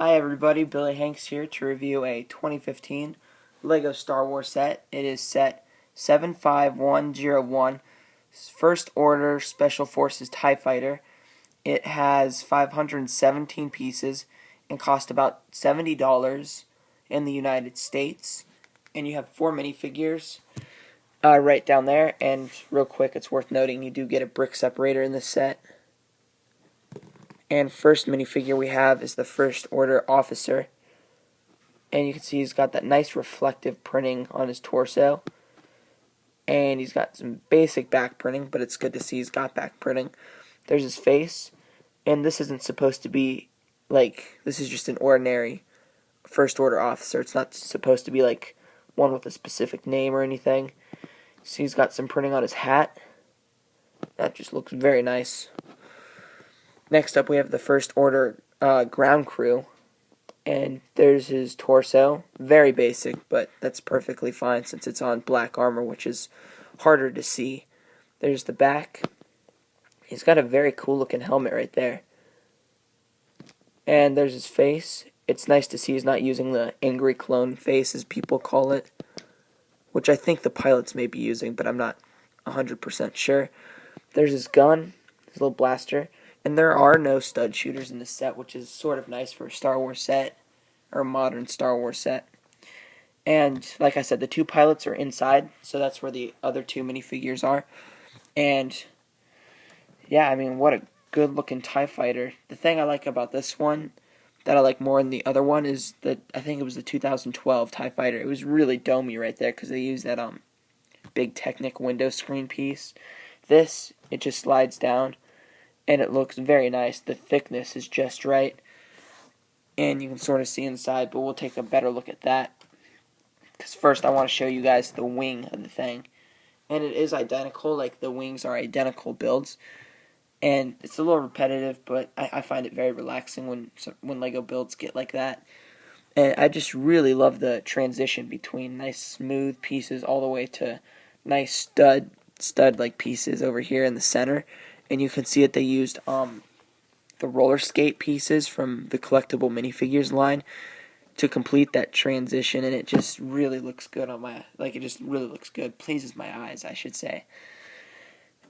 Hi everybody, Billyhank's here to review a 2015 LEGO Star Wars set. It is set 75101, First Order Special Forces TIE Fighter. It has 517 pieces and cost about $70 in the United States. And you have 4 minifigures right down there. And real quick, it's worth noting you do get a brick separator in this set. And first minifigure we have is the First Order Officer. And you can see he's got that nice reflective printing on his torso. And he's got some basic back printing, but it's good to see he's got back printing. There's his face. And this isn't supposed to be like, this is just an ordinary First Order Officer. It's not supposed to be like one with a specific name or anything. See, he's got some printing on his hat. That just looks very nice. Next up, we have the First Order ground crew, and there's his torso. Very basic, but that's perfectly fine since it's on black armor, which is harder to see. There's the back. He's got a very cool looking helmet right there. And there's his face. It's nice to see he's not using the angry clone face, as people call it, which I think the pilots may be using, but I'm not 100% sure. There's his gun, his little blaster. And there are no stud shooters in this set, which is sort of nice for a Star Wars set, or a modern Star Wars set. And like I said, the 2 pilots are inside, so that's where the other 2 minifigures are. And yeah, I mean, what a good looking TIE fighter. The thing I like about this one that I like more than the other one is that I think it was the 2012 TIE fighter. It was really domey right there because they used that big Technic window screen piece. This, it just slides down. And it looks very nice. The thickness is just right. And you can sort of see inside, but we'll take a better look at that. Because first I want to show you guys the wing of the thing. And it is identical, like the wings are identical builds. And it's a little repetitive, but I find it very relaxing when LEGO builds get like that. And I just really love the transition between nice smooth pieces all the way to nice stud-like pieces over here in the center. And you can see that they used the roller skate pieces from the collectible minifigures line to complete that transition, and it just really looks good on my, it just really looks good, pleases my eyes, I should say.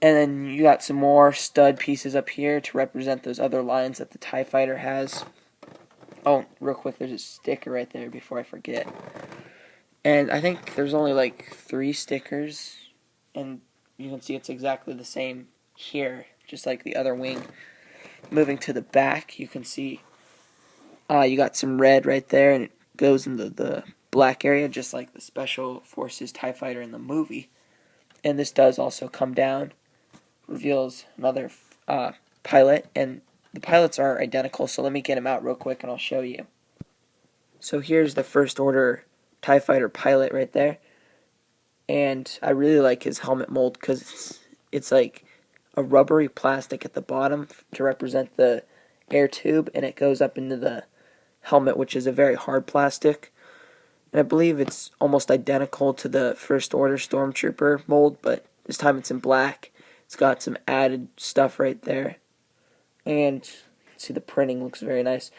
And then you got some more stud pieces up here to represent those other lines that the TIE Fighter has. Oh, real quick, there's a sticker right there before I forget. And I think there's only like 3 stickers, and you can see it's exactly the same here, just like the other wing. Moving to the back, you can see you got some red right there, and it goes into the black area, just like the Special Forces TIE Fighter in the movie. And this does also come down, reveals another pilot, and the pilots are identical, so let me get him out real quick and I'll show you. So here's the First Order TIE Fighter pilot right there, and I really like his helmet mold because it's like a rubbery plastic at the bottom to represent the air tube, and it goes up into the helmet, which is a very hard plastic. And I believe it's almost identical to the First Order Stormtrooper mold, but this time it's in black. It's got some added stuff right there. And see, the printing looks very nice.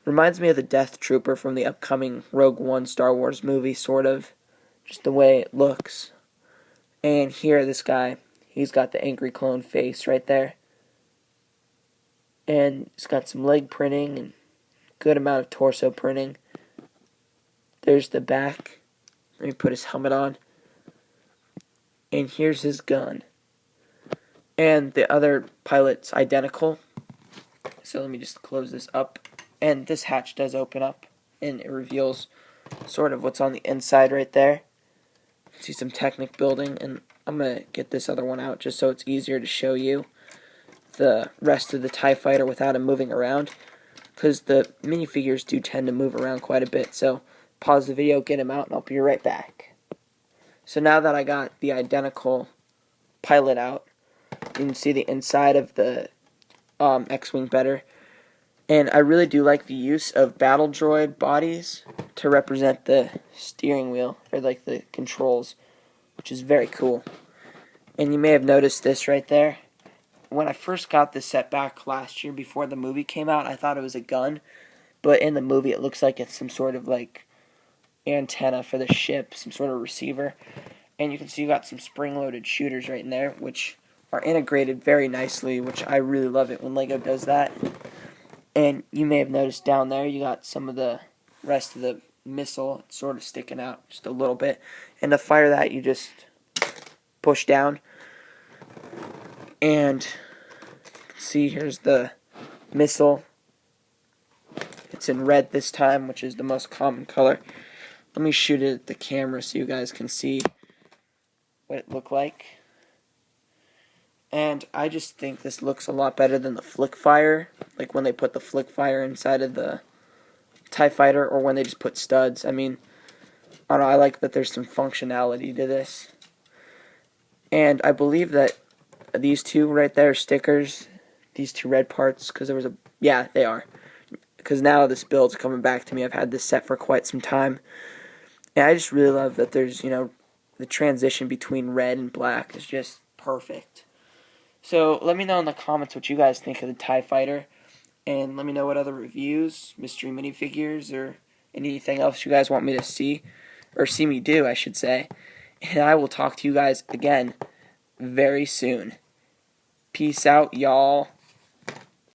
Reminds me of the Death Trooper from the upcoming Rogue One Star Wars movie, sort of. Just the way it looks. And here, this guy, he's got the angry clone face right there. And he's got some leg printing and good amount of torso printing. There's the back. Let me put his helmet on. And here's his gun. And the other pilot's identical. So let me just close this up. And this hatch does open up, and it reveals sort of what's on the inside right there. See some Technic building, and I'm going to get this other one out just so it's easier to show you the rest of the TIE Fighter without him moving around, because the minifigures do tend to move around quite a bit. So pause the video, get him out, and I'll be right back. So now that I got the identical pilot out, you can see the inside of the X-Wing better. And I really do like the use of battle droid bodies to represent the steering wheel, or like the controls, which is very cool. And you may have noticed this right there. When I first got this set back last year before the movie came out, I thought it was a gun. but in the movie it looks like it's some sort of like antenna for the ship, some sort of receiver. And you can see you got some spring-loaded shooters right in there, which are integrated very nicely, which I really love it when LEGO does that. And you may have noticed down there you got some of the rest of the missile sort of sticking out just a little bit. And to fire that, you just push down. And you can see here's the missile. It's in red this time, which is the most common color. Let me shoot it at the camera so you guys can see what it looked like. And I just think this looks a lot better than the flick fire, like when they put the flick fire inside of the TIE Fighter, or when they just put studs. I mean, I don't know, I like that there's some functionality to this. And I believe that these two right there are stickers, these two red parts, because there was yeah, they are. Because now this build's coming back to me. I've had this set for quite some time. And I just really love that there's, the transition between red and black is just perfect. So let me know in the comments what you guys think of the TIE Fighter. And let me know what other reviews, mystery minifigures, or anything else you guys want me to see. Or see me do, I should say. And I will talk to you guys again very soon. Peace out, y'all.